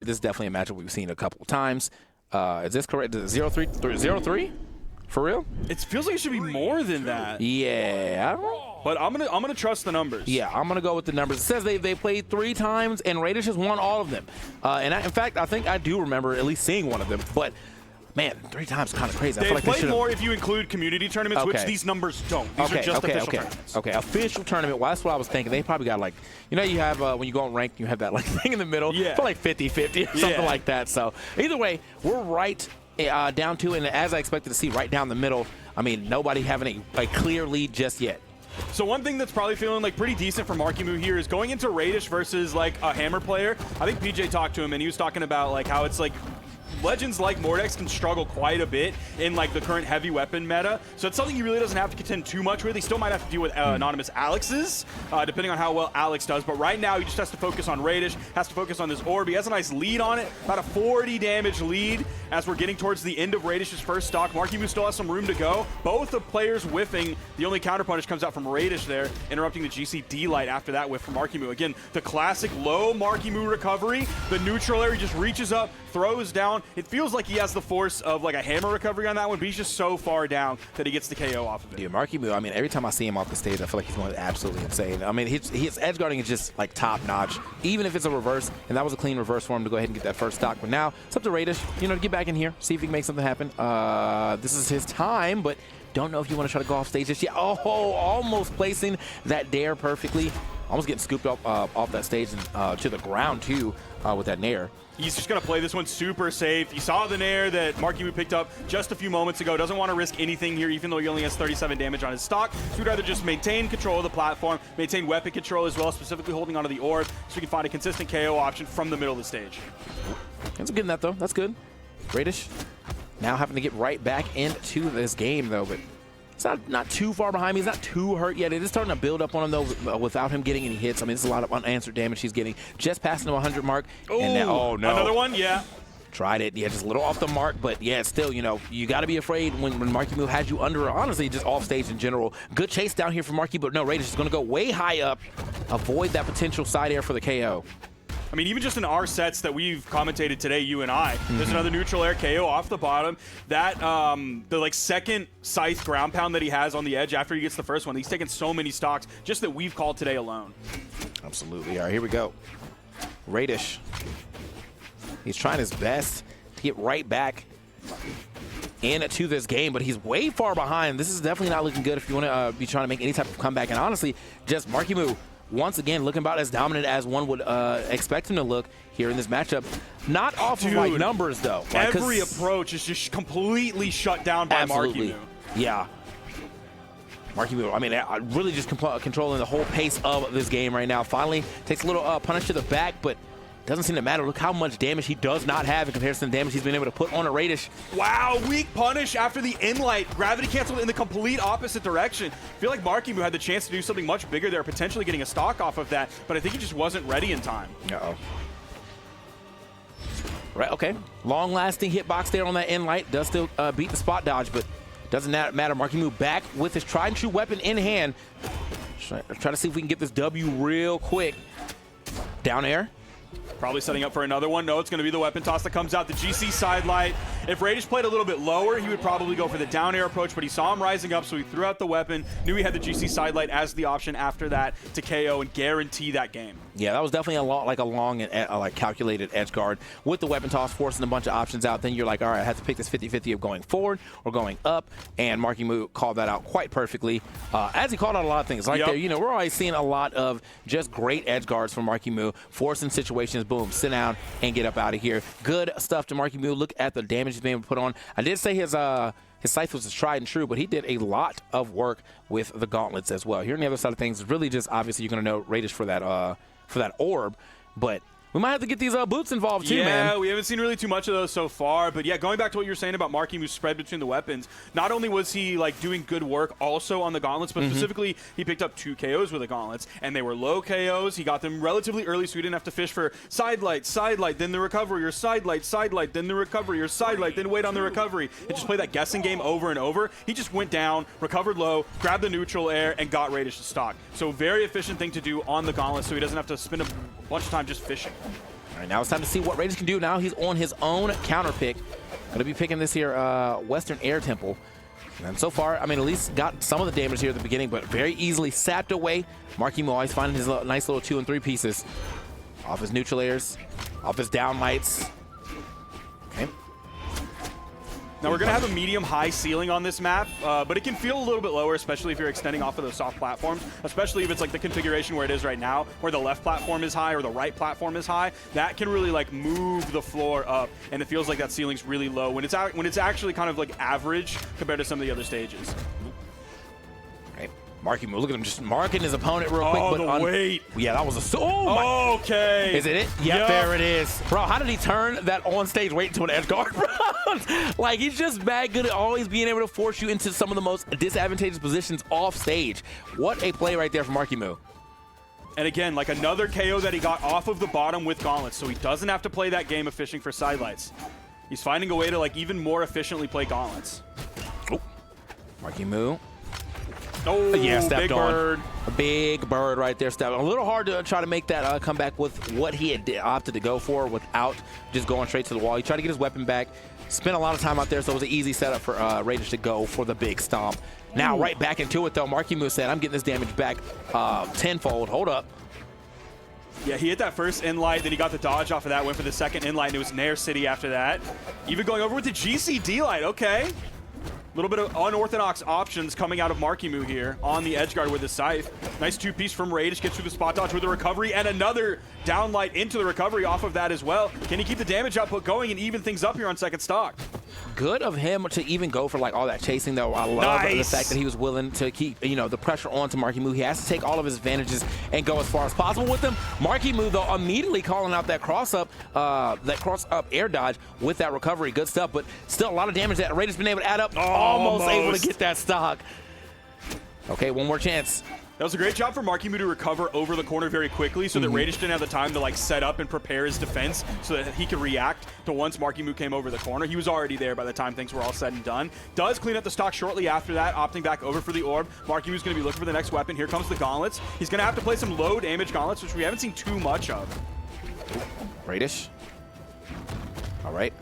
This is definitely a matchup we've seen a couple of times. Is this correct? Is it 0-3? 0-3? For real? It feels like it should be more than that. Yeah, I don't know. But I'm gonna trust the numbers. Yeah, I'm gonna go with the numbers. It says they played 3 times and Raydish has won all of them. In fact, I think I do remember at least seeing one of them. But man, 3 times is kind of crazy. I They feel like played more if you include community tournaments, which these numbers don't. These are just official tournaments. Okay, official tournament. Well, that's what I was thinking. They probably got like, you know, you have when you go on ranked, you have that like thing in the middle. Yeah. For like 50-50 or something like that. So either way, we're right down to, and as I expected to see, right down the middle. I mean, nobody having a clear lead just yet. So one thing that's probably feeling like pretty decent for Marckiemoo here is going into Raydish versus like a hammer player. I think PJ talked to him and he was talking about like how it's like legends like Mordex can struggle quite a bit in like the current heavy weapon meta. So it's something he really doesn't have to contend too much with. He still might have to deal with anonymous Alex's, depending on how well Alex does. But right now he just has to focus on Raydish, has to focus on this orb. He has a nice lead on it, about a 40 damage lead as we're getting towards the end of Raydish's first stock. Marckiemoo still has some room to go. Both the players whiffing. The only counter punish comes out from Raydish there, interrupting the GC light after that whiff from Marckiemoo. Again, the classic low Marckiemoo recovery. The neutral area just reaches up, throws down. It feels like he has the force of like a hammer recovery on that one, but he's just so far down that he gets the KO off of it. Dude, Marckiemoo, I mean, every time I see him off the stage, I feel like he's going absolutely insane. I mean, his edge guarding is just like top notch, even if it's a reverse, and that was a clean reverse for him to go ahead and get that first stock. But now it's up to Raydish, you know, to get back in here, see if he can make something happen. This is his time, but don't know if you want to try to go off stage just yet. Oh, almost placing that dare perfectly. Almost getting scooped up off that stage and to the ground too with that nair. He's just going to play this one super safe. You saw the nair that Marckiemoo picked up just a few moments ago. Doesn't want to risk anything here, even though he only has 37 damage on his stock. So he'd rather just maintain control of the platform, maintain weapon control as well, specifically holding onto the orb, so he can find a consistent KO option from the middle of the stage. That's good in that, though. That's good. Raydish now having to get right back into this game, though, but it's not too far behind me. He's not too hurt yet. It is starting to build up on him, though, without him getting any hits. I mean, it's a lot of unanswered damage he's getting. Just passing the 100 mark. Ooh, and now, oh, no. Another one? Yeah. Tried it. Yeah, just a little off the mark. But, yeah, still, you know, you got to be afraid when Marckiemoo has you under, honestly, just off stage in general. Good chase down here for Marckiemoo, but no, Raydish is going to go way high up. Avoid that potential side air for the KO. I mean, even just in our sets that we've commentated today, you and I, there's another neutral air KO off the bottom. That, the like second scythe ground pound that he has on the edge after he gets the first one, he's taken so many stocks just that we've called today alone. Absolutely. All right, here we go. Raydish. He's trying his best to get right back into this game, but he's way far behind. This is definitely not looking good if you want to be trying to make any type of comeback. And honestly, just Marckiemoo, once again, looking about as dominant as one would expect him to look here in this matchup. Not off of like numbers, though. Like, every approach is just completely shut down by Marckiemoo. Yeah. Marckiemoo, I mean, really just controlling the whole pace of this game right now. Finally takes a little punish to the back, but doesn't seem to matter. Look how much damage he does not have in comparison to the damage he's been able to put on a Raydish. Wow, weak punish after the in-light. Gravity canceled in the complete opposite direction. I feel like Marckiemoo had the chance to do something much bigger there, potentially getting a stock off of that, but I think he just wasn't ready in time. Uh-oh. Right, okay. Long-lasting hitbox there on that in-light. Does still beat the spot dodge, but doesn't matter. Marckiemoo back with his tried-and-true weapon in hand. Try to see if we can get this W real quick. Down air. Probably setting up for another one. No, it's going to be the weapon toss that comes out. The GC side light. If Raydish played a little bit lower, he would probably go for the down air approach, but he saw him rising up, so he threw out the weapon. Knew he had the GC side light as the option after that to KO and guarantee that game. Yeah, that was definitely a long and like calculated edge guard with the weapon toss, forcing a bunch of options out. Then you're like, all right, I have to pick this 50-50 of going forward or going up, and Marckiemoo called that out quite perfectly, as he called out a lot of things. Like there, you know, we're always seeing a lot of just great edge guards from Marckiemoo, forcing situations, boom, sit down and get up out of here. Good stuff to Marckiemoo. Look at the damage he's been able to put on. I did say his scythe was tried and true, but he did a lot of work with the gauntlets as well. Here on the other side of things, really just obviously you're going to know Raydish for that orb, but we might have to get these boots involved too, man. Yeah, we haven't seen really too much of those so far. But yeah, going back to what you were saying about Marckiemoo's spread between the weapons, not only was he like doing good work also on the gauntlets, but specifically he picked up 2 KOs with the gauntlets, and they were low KOs. He got them relatively early, so he didn't have to fish for side light, then the recovery, or side light, then the recovery, or side light, then wait on the recovery. And just play that guessing game over and over. He just went down, recovered low, grabbed the neutral air, and got Raydish to stock. So very efficient thing to do on the gauntlet, so he doesn't have to spend a bunch of time just fishing. right, now it's time to see what Raydish can do. Now he's on his own counter pick. Going to be picking this here Western Air Temple. And so far, I mean, at least got some of the damage here at the beginning, but very easily sapped away. Marckiemoo always finding his nice little 2 and 3 pieces. Off his neutral airs, off his down lights. Okay. Now we're going to have a medium-high ceiling on this map, but it can feel a little bit lower, especially if you're extending off of those soft platforms, especially if it's like the configuration where it is right now, where the left platform is high or the right platform is high. That can really like move the floor up, and it feels like that ceiling's really low when it's actually kind of like average compared to some of the other stages. Marckiemoo, look at him just marking his opponent real quick. Oh, but the weight. Yeah, that was a... Oh, okay. Is it? Yep, there it is. Bro, how did he turn that on-stage weight into an edge guard, bro? Like, he's just bad good at always being able to force you into some of the most disadvantageous positions off stage. What a play right there from Marckiemoo. And again, like another KO that he got off of the bottom with gauntlets, so he doesn't have to play that game of fishing for sidelights. He's finding a way to like even more efficiently play gauntlets. Oh, Marckiemoo. Oh, yeah, stepped big on. bird. A big bird right there. Stepped on. A little hard to try to make that comeback with what he had opted to go for without just going straight to the wall. He tried to get his weapon back. Spent a lot of time out there, so it was an easy setup for Raydish to go for the big stomp. Now, right back into it, though. Marckiemoo said, I'm getting this damage back tenfold. Hold up. Yeah, he hit that first inlight, then he got the dodge off of that, went for the second inlight, and it was Nair City after that. Even going over with the GCD light, okay. A little bit of unorthodox options coming out of Marckiemoo here on the edge guard with the scythe. Nice 2-piece from Raydish, gets through the spot dodge with a recovery, and another downlight into the recovery off of that as well. Can he keep the damage output going and even things up here on second stock? Good of him to even go for like all that chasing, though. I love the fact that he was willing to keep, you know, the pressure on to Marckiemoo. He has to take all of his advantages and go as far as possible with them. Marckiemoo, though, immediately calling out that cross-up air dodge with that recovery. Good stuff, but still a lot of damage that Raydish been able to add up. Almost able to get that stock. Okay, one more chance. That was a great job for Marckiemoo to recover over the corner very quickly so that Raydish didn't have the time to like set up and prepare his defense so that he could react to once Marckiemoo came over the corner. He was already there by the time things were all said and done. Does clean up the stock shortly after that, opting back over for the orb. Marckiemoo's going to be looking for the next weapon. Here comes the gauntlets. He's going to have to play some low damage gauntlets, which we haven't seen too much of. Raydish. All right.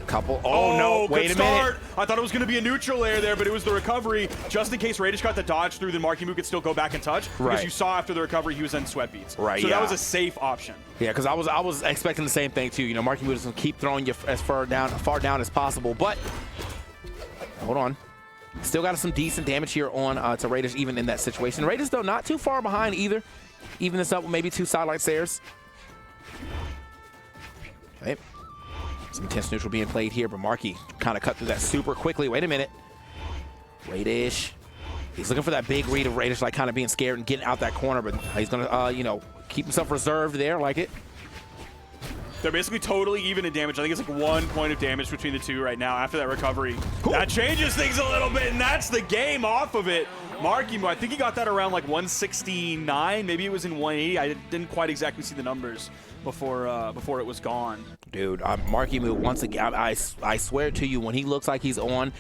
Couple. Oh, no. Wait a minute. I thought it was going to be a neutral layer there, but it was the recovery. Just in case Raydish got the dodge through, then Marckiemoo could still go back and touch. Because you saw after the recovery, he was in sweat beats. Right, so that was a safe option. Yeah, because I was expecting the same thing, too. You know, Marckiemoo is going to keep throwing you as far down as possible. But, hold on. Still got some decent damage here on to Raydish, even in that situation. Raydish, though, not too far behind either. Even this up with maybe 2 sidelight stairs. Okay. Some intense neutral being played here, but Marky kind of cut through that super quickly. Wait a minute. Raydish. He's looking for that big read of Raydish, like kind of being scared and getting out that corner, but he's going to, you know, keep himself reserved there, like it. They're basically totally even in damage. I think it's like 1 point of damage between the two right now after that recovery. Cool. That changes things a little bit, and that's the game off of it. Marckiemoo, I think he got that around like 169. Maybe it was in 180. I didn't quite exactly see the numbers before it was gone. Dude, Marckiemoo, once again, I swear to you, when he looks like he's on,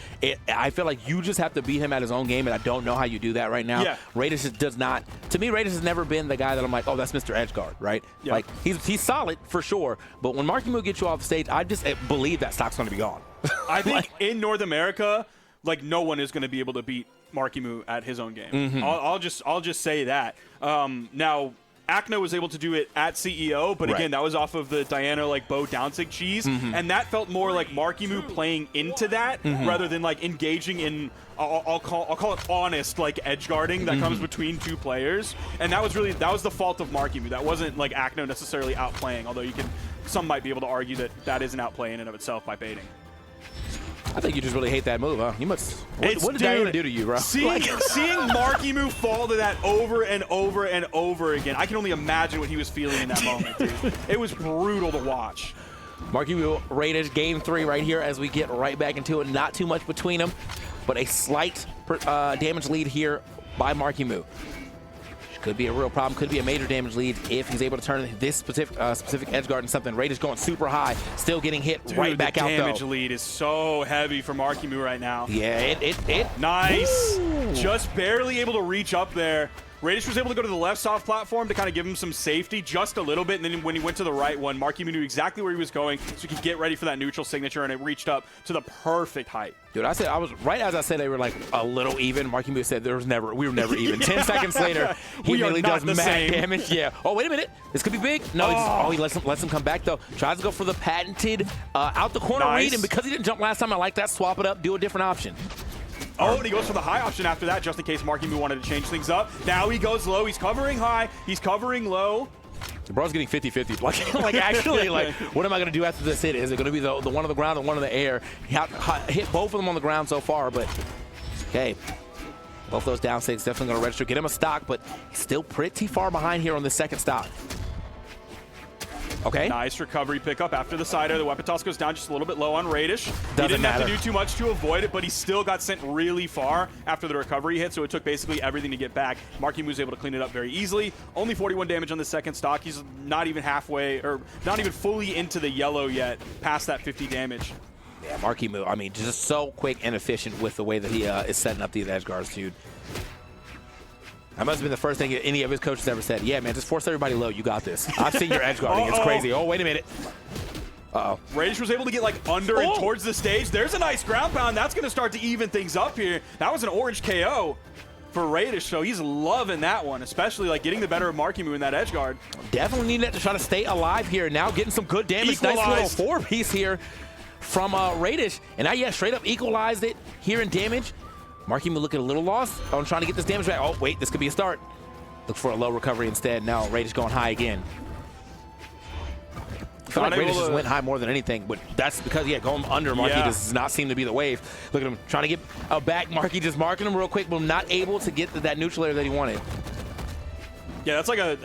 I feel like you just have to beat him at his own game, and I don't know how you do that right now. Yeah. Raydish does not. To me, Raydish has never been the guy that I'm like, oh, that's Mr. Edgeguard, right? Yeah. Like, he's solid for sure, but when Marckiemoo gets you off the stage, I just believe that stock's going to be gone. I think in North America, like, no one is going to be able to beat Marckiemoo at his own game. I'll just say that. Now, Acno was able to do it at CEO, but again, that was off of the Diana like Bo Downsig cheese, and that felt more like Marckiemoo playing into that rather than like engaging in I'll call it honest like edge guarding that comes between two players, and that was the fault of Marckiemoo. That wasn't like Acno necessarily outplaying, although some might be able to argue that is an outplay in and of itself by baiting. I think you just really hate that move, huh? You must. What did Diana do to you, bro? Seeing Marckiemoo fall to that over and over and over again, I can only imagine what he was feeling in that moment, dude. It was brutal to watch. Marckiemoo, Raydish, game 3 right here as we get right back into it. Not too much between them, but a slight damage lead here by Marckiemoo. Could be a real problem, could be a major damage lead if he's able to turn this specific edge guard into something. Raydish going super high, still getting hit right back out though. The damage lead is so heavy for Marckiemoo right now. Yeah, it Nice. Woo. Just barely able to reach up there. Raydish was able to go to the left soft platform to kind of give him some safety just a little bit, and then when he went to the right one, Marckiemoo knew exactly where he was going so he could get ready for that neutral signature, and it reached up to the perfect height. Dude, I was right as I said they were like a little even. Marckiemoo said we were never even. 10 seconds later, he immediately does mad damage. Yeah. Oh, wait a minute. This could be big. No, he lets him come back though. Tries to go for the patented out the corner read, and because he didn't jump last time, I like that. Swap it up, do a different option. Oh, and he goes for the high option after that, just in case Marckiemoo wanted to change things up. Now he goes low. He's covering high. He's covering low. The bro's getting 50-50. Like actually, like, what am I going to do after this hit? Is it going to be the one on the ground and one in the air? He hit both of them on the ground so far, but okay. Both those down stakes definitely going to register. Get him a stock, but he's still pretty far behind here on the second stock. Okay. Nice recovery pickup after the side air. The weapon toss goes down just a little bit low on Raydish. He didn't have to do too much to avoid it, but he still got sent really far after the recovery hit, so it took basically everything to get back. Marckiemoo was able to clean it up very easily. Only 41 damage on the second stock. He's not even halfway, or not even fully into the yellow yet, past that 50 damage. Yeah, Marckiemoo, I mean, just so quick and efficient with the way that he is setting up these edge guards, dude. That must have been the first thing any of his coaches ever said. Yeah, man, just force everybody low. You got this. I've seen your edge guarding. It's crazy. Oh, wait a minute. Uh-oh. Raydish was able to get like under and towards the stage. There's a nice ground pound. That's going to start to even things up here. That was an orange KO for Raydish, so he's loving that one, especially like getting the better of Marckiemoo in that edge guard. Definitely need that to try to stay alive here. Now getting some good damage. Equalized. Nice little four-piece here from Raydish. And now, yeah, straight up equalized it here in damage. Marckiemoo looking a little lost on trying to get this damage back. Oh, wait, this could be a start. Look for a low recovery instead. Now Raydish going high again. I feel like Raydish just went high more than anything, but that's because, yeah, going under Marckiemoo does not seem to be the wave. Look at him trying to get back. Marckiemoo just marking him real quick, but not able to get to that neutral area that he wanted. Yeah, that's like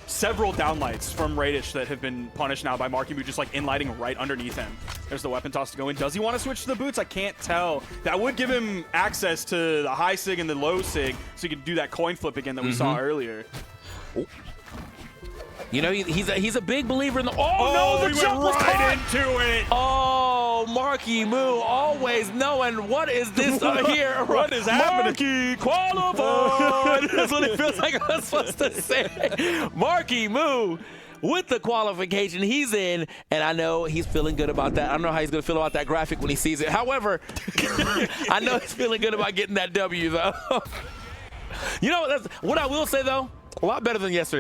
several downlights from Raydish that have been punished now by Marckiemoo, just like inlighting right underneath him. There's the weapon toss to go in. Does he want to switch to the boots? I can't tell. That would give him access to the high sig and the low sig, so he could do that coin flip again that we saw earlier. Oh. You know, he's a big believer in the... Oh, no, the jump was right into it. Oh, Marckiemoo always knowing what is this here. What is happening? Marcky qualified. That's what it feels like I'm supposed to say. Marckiemoo with the qualification. He's in, and I know he's feeling good about that. I don't know how he's going to feel about that graphic when he sees it. However, I know he's feeling good about getting that W, though. You know, that's what I will say, though. A lot better than yesterday.